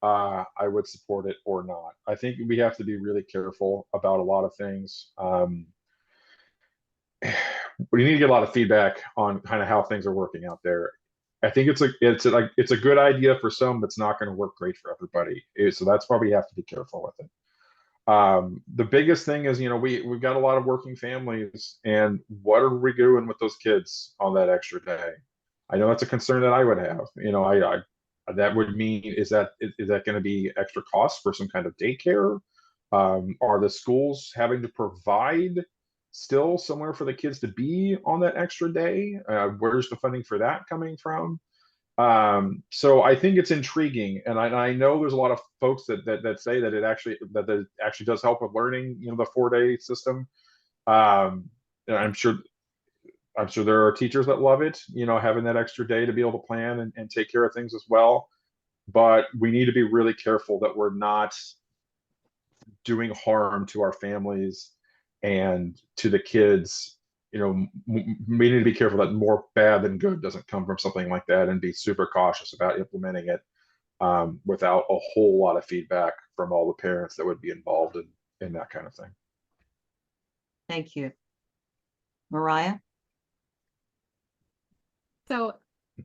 I would support it or not. I think we have to be really careful about a lot of things. We need to get a lot of feedback on kind of how things are working out there. I think it's a good idea for some, but it's not going to work great for everybody. So that's why we have to be careful with it. The biggest thing is, you know, we've got a lot of working families, and what are we doing with those kids on that extra day? I know that's a concern that I would have. You know, I that would mean is that going to be extra costs for some kind of daycare? Are the schools having to provide still somewhere for the kids to be on that extra day? Where's the funding for that coming from? So I think it's intriguing, and I know there's a lot of folks that say that it actually does help with learning. You know, the 4-day system. And I'm sure there are teachers that love it. You know, having that extra day to be able to plan and take care of things as well. But we need to be really careful that we're not doing harm to our families and to the kids. You know, we need to be careful that more bad than good doesn't come from something like that, and be super cautious about implementing it without a whole lot of feedback from all the parents that would be involved in that kind of thing. Thank you. Mariah? So I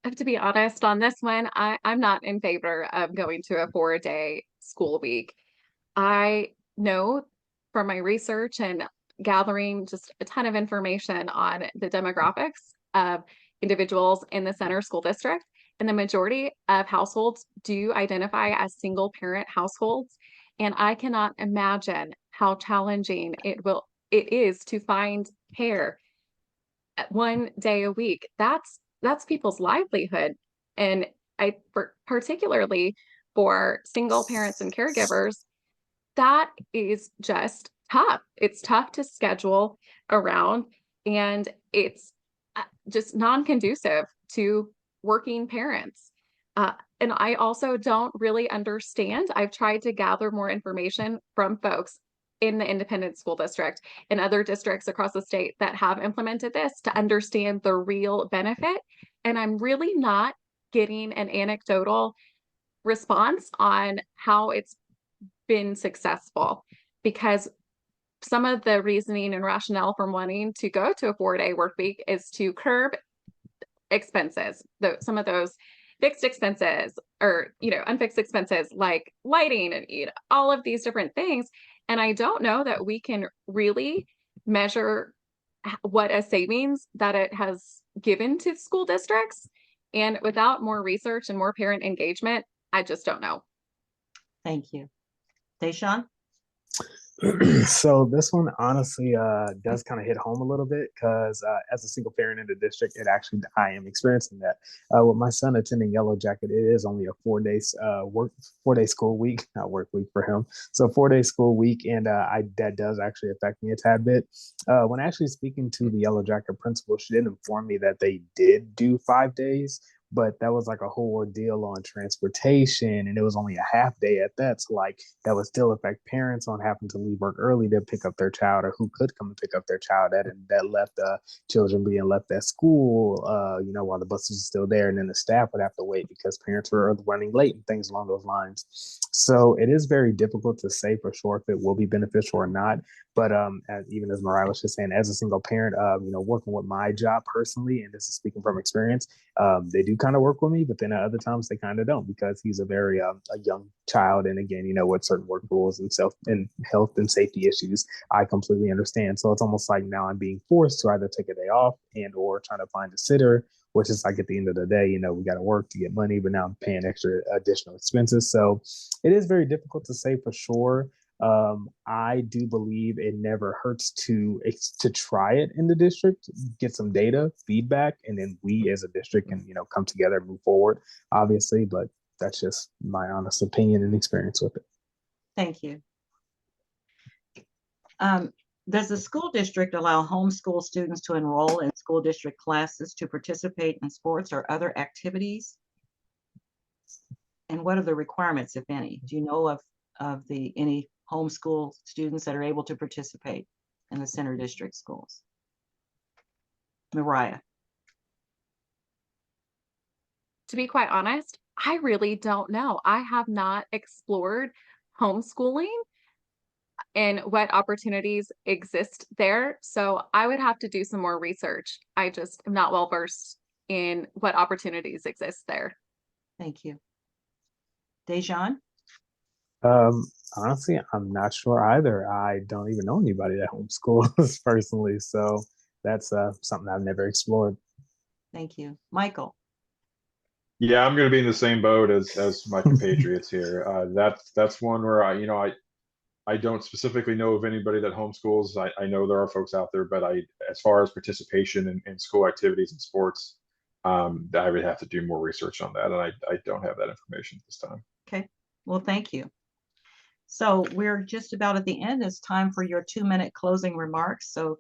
have to be honest on this one. I'm not in favor of going to a 4-day school week. I know from my research and gathering just a ton of information on the demographics of individuals in the center school district, and the majority of households do identify as single parent households. And I cannot imagine how challenging it is to find care at 1 day a week. That's people's livelihood. And particularly for single parents and caregivers, that is just tough. It's tough to schedule around, and it's just non-conducive to working parents. And I also don't really understand. I've tried to gather more information from folks in the independent school district and other districts across the state that have implemented this to understand the real benefit. And I'm really not getting an anecdotal response on how it's been successful, because some of the reasoning and rationale from wanting to go to a 4-day work week is to curb expenses, some of those fixed expenses, or unfixed expenses like lighting and all of these different things. And I don't know that we can really measure what a savings that it has given to school districts. And without more research and more parent engagement, I just don't know. Thank you. Deshaun? So this one honestly does kind of hit home a little bit, because as a single parent in the district, I am experiencing that with my son attending Yellow Jacket. It is only a 4-day 4-day school week, not work week for him. So 4-day school week, and that does actually affect me a tad bit. When actually speaking to the Yellow Jacket principal, she did inform me that they did do 5 days, but that was like a whole ordeal on transportation, and it was only a half day at that. So like that would still affect parents on having to leave work early to pick up their child, or who could come and pick up their child that left children being left at school, while the buses are still there, and then the staff would have to wait because parents were running late and things along those lines. So it is very difficult to say for sure if it will be beneficial or not. But even as Mariah was just saying, as a single parent, working with my job personally, and this is speaking from experience, they do kind of work with me, but then at other times they kind of don't, because he's a very a young child, and again, with certain work rules and health and safety issues, I completely understand. So it's almost like now I'm being forced to either take a day off and or trying to find a sitter, which is like at the end of the day, we got to work to get money, but now I'm paying extra additional expenses. So it is very difficult to say for sure. I do believe it never hurts to try it in the district, get some data, feedback, and then we as a district can, come together and move forward, obviously, but that's just my honest opinion and experience with it. Thank you. Does the school district allow homeschool students to enroll in school district classes to participate in sports or other activities? And what are the requirements, if any? Do you know of any homeschool students that are able to participate in the center district schools? Mariah. To be quite honest, I really don't know. I have not explored homeschooling and what opportunities exist there. So I would have to do some more research. I just am not well versed in what opportunities exist there. Thank you. Dejan? Honestly, I'm not sure either. I don't even know anybody that homeschools personally, so that's something I've never explored. Thank you. Michael? Yeah, I'm going to be in the same boat as my compatriots here. That's one where I don't specifically know of anybody that homeschools. I know there are folks out there, but as far as participation in school activities and sports, I would have to do more research on that, and I don't have that information this time. Okay. Well, thank you. So we're just about at the end. It's time for your 2-minute closing remarks. So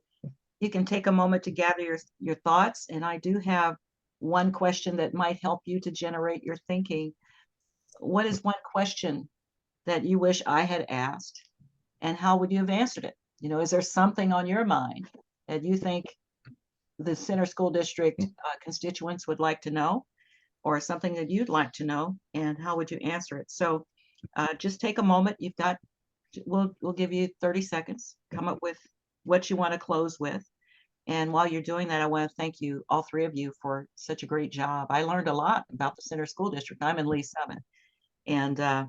you can take a moment to gather your thoughts. And I do have one question that might help you to generate your thinking. What is one question that you wish I had asked, and how would you have answered it? Is there something on your mind that you think the Center School District constituents would like to know, or something that you'd like to know, and how would you answer it? So just take a moment. We'll give you 30 seconds, come up with what you want to close with. And while you're doing that, I want to thank you, all three of you, for such a great job. I learned a lot about the Center School District. I'm in Lee 7, and I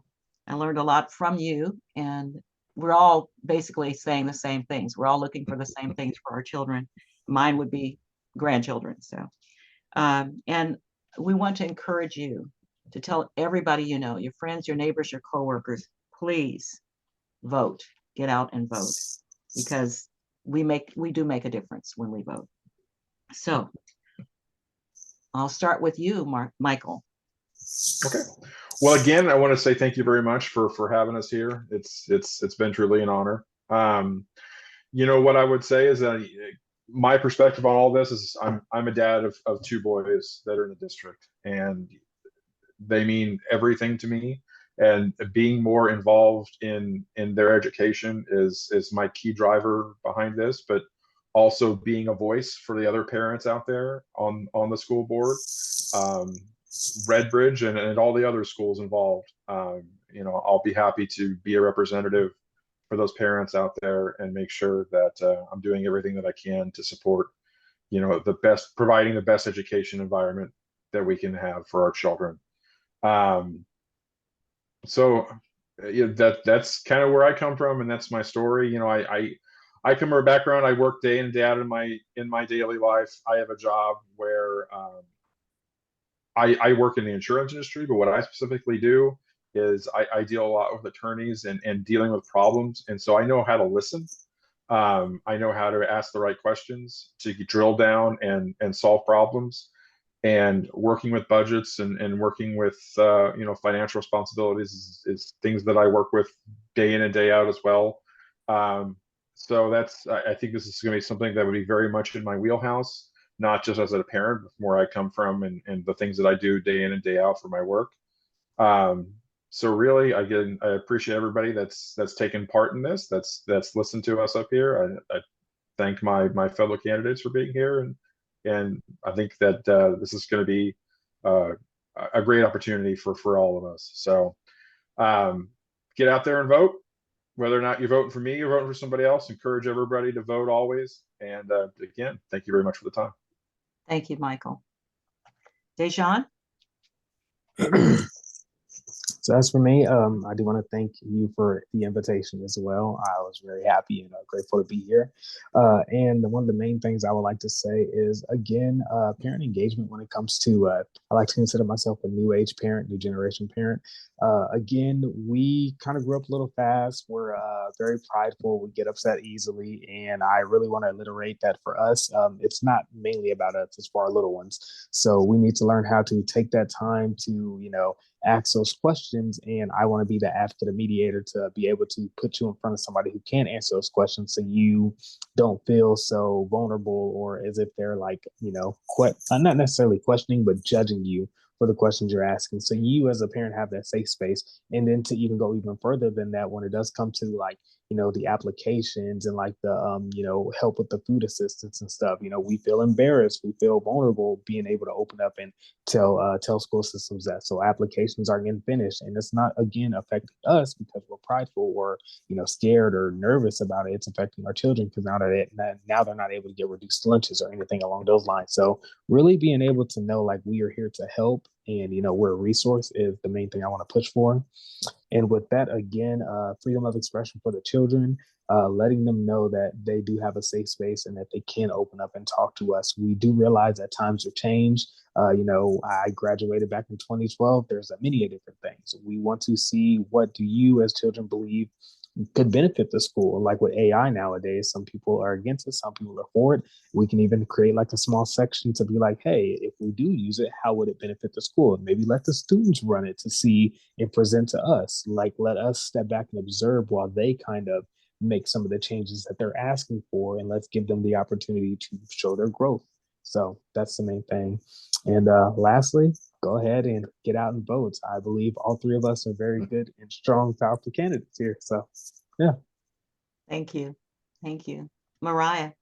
learned a lot from you. And we're all basically saying the same things. We're all looking for the same things for our children. Mine would be grandchildren. So, and we want to encourage you to tell everybody you know, your friends, your neighbors, your coworkers, please vote. Get out and vote, because we do make a difference when we vote. So I'll start with you, Michael. Okay. Well, again, I want to say thank you very much for having us here. It's been truly an honor. What I would say is that my perspective on all this is I'm a dad of 2 boys that are in the district, and they mean everything to me. And being more involved in their education is my key driver behind this, but also being a voice for the other parents out there on the school board, Redbridge and all the other schools involved. I'll be happy to be a representative for those parents out there and make sure that I'm doing everything that I can to support, providing the best education environment that we can have for our children. So that's kind of where I come from, and that's my story. I come from a background. I work day in and day out in my daily life. I have a job where I work in the insurance industry, but what I specifically do is I deal a lot with attorneys and dealing with problems, and so I know how to listen. I know how to ask the right questions to drill down and solve problems. And working with budgets and working with financial responsibilities is things that I work with day in and day out as well. So I think this is going to be something that would be very much in my wheelhouse, not just as a parent, but from where I come from and the things that I do day in and day out for my work. So really, again, I appreciate everybody that's taken part in this, that's listened to us up here. I thank my fellow candidates for being here, and I think that this is going to be a great opportunity for all of us. So get out there and vote. Whether or not you're voting for me, you're voting for somebody else. Encourage everybody to vote always. And again, thank you very much for the time. Thank you, Michael. Dejan? So as for me, I do want to thank you for the invitation as well. I was very happy and grateful to be here. And one of the main things I would like to say is, again, parent engagement when it comes to, I like to consider myself a new age parent, new generation parent. Again, we kind of grew up a little fast. We're very prideful. We get upset easily. And I really want to reiterate that for us, it's not mainly about us, it's for our little ones. So we need to learn how to take that time to, ask those questions questions, and I want to be the advocate or mediator to be able to put you in front of somebody who can answer those questions, so you don't feel so vulnerable or as if they're like, not necessarily questioning, but judging you for the questions you're asking. So you as a parent have that safe space. And then to even go even further than that, when it does come to like, the applications and like the, help with the food assistance and stuff, we feel embarrassed, we feel vulnerable being able to open up and tell school systems that. So applications are getting finished, and it's not again affecting us because we're prideful or scared or nervous about it. It's affecting our children because now they're not able to get reduced lunches or anything along those lines. So really being able to know like we are here to help, and we're a resource is the main thing I want to push for. And with that, again, freedom of expression for the children, letting them know that they do have a safe space and that they can open up and talk to us. We do realize that times have changed. I graduated back in 2012. There's many different things. We want to see, what do you as children believe could benefit the school? Like with AI nowadays, some people are against it, some people are for it. We can even create like a small section to be like, hey, if we do use it, how would it benefit the school? And maybe let the students run it to see and present to us. Like, let us step back and observe while they kind of make some of the changes that they're asking for, and let's give them the opportunity to show their growth. So that's the main thing. And lastly, go ahead and get out and vote. I believe all three of us are very good and strong, powerful candidates here. So, yeah. Thank you. Thank you. Mariah.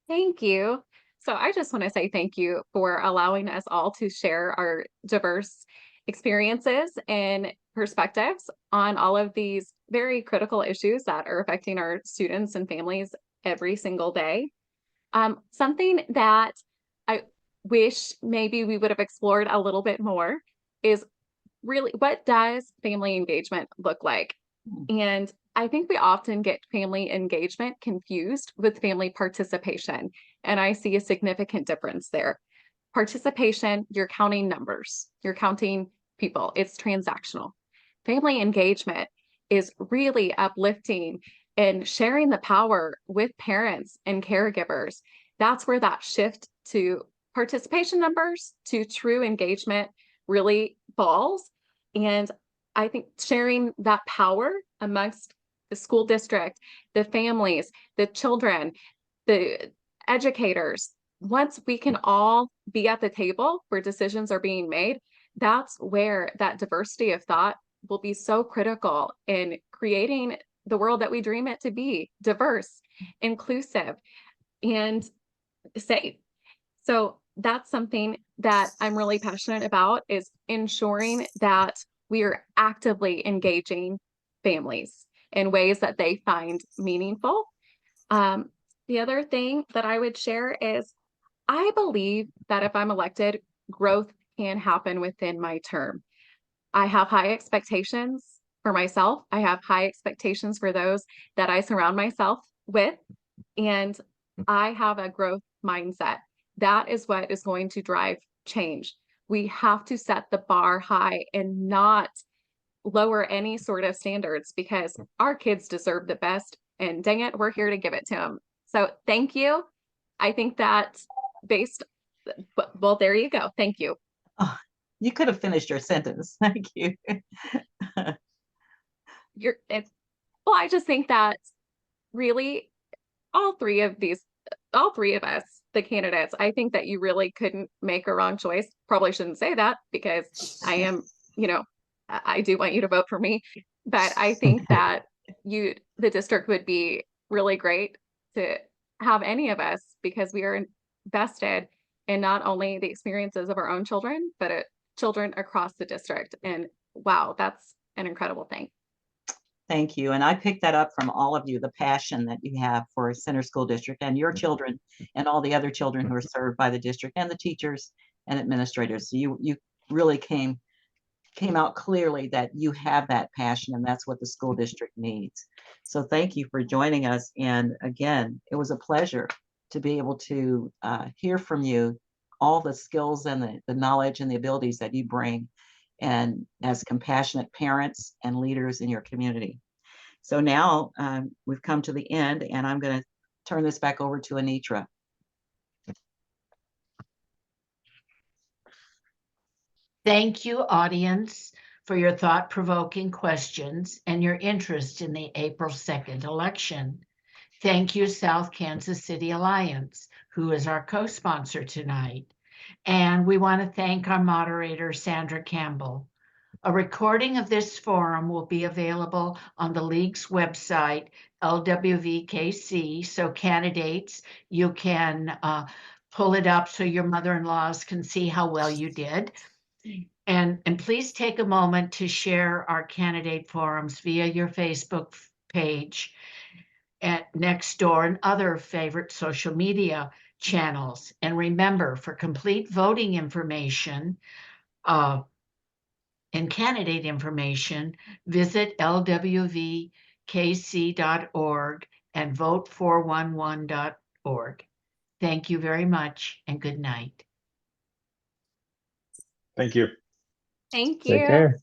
Thank you. So I just want to say thank you for allowing us all to share our diverse experiences and perspectives on all of these very critical issues that are affecting our students and families every single day. Something that I wish maybe we would have explored a little bit more is really, what does family engagement look like? And I think we often get family engagement confused with family participation, and I see a significant difference there. Participation, you're counting numbers, you're counting people, it's transactional. Family engagement is really uplifting and sharing the power with parents and caregivers. That's where that shift to participation numbers to true engagement really falls. And I think sharing that power amongst the school district, the families, the children, the educators, once we can all be at the table where decisions are being made, that's where that diversity of thought will be so critical in creating the world that we dream it to be: diverse, inclusive, and safe. So that's something that I'm really passionate about, is ensuring that we are actively engaging families in ways that they find meaningful. The other thing that I would share is, I believe that if I'm elected, growth can happen within my term. I have high expectations for myself. I have high expectations for those that I surround myself with, and I have a growth mindset. That is what is going to drive change. We have to set the bar high and not lower any sort of standards, because our kids deserve the best, and dang it, we're here to give it to them. So thank you. I think that well, there you go. Thank you. Oh, you could have finished your sentence. Thank you. Well, I just think that really all three of us, the candidates, I think that you really couldn't make a wrong choice. Probably shouldn't say that, because I am, I do want you to vote for me, but I think that the district would be really great to have any of us, because we are invested in not only the experiences of our own children, but children across the district. And wow, that's an incredible thing. Thank you. And I picked that up from all of you, the passion that you have for Center School District and your children and all the other children who are served by the district, and the teachers and administrators. So you really came out clearly that you have that passion, and that's what the school district needs. So thank you for joining us. And again, it was a pleasure to be able to hear from you, all the skills and the knowledge and the abilities that you bring, and as compassionate parents and leaders in your community. So now we've come to the end, and I'm going to turn this back over to Anitra. Thank you, audience, for your thought-provoking questions and your interest in the April 2nd election. Thank you, South Kansas City Alliance, who is our co-sponsor tonight. And we want to thank our moderator, Sandra Campbell. A recording of this forum will be available on the League's website, LWVKC, so candidates, you can pull it up so your mother-in-laws can see how well you did. And please take a moment to share our candidate forums via your Facebook page at Nextdoor and other favorite social media channels. And remember, for complete voting information and candidate information, visit lwvkc.org and vote411.org. Thank you very much and good night. Thank you. Thank Take you. care.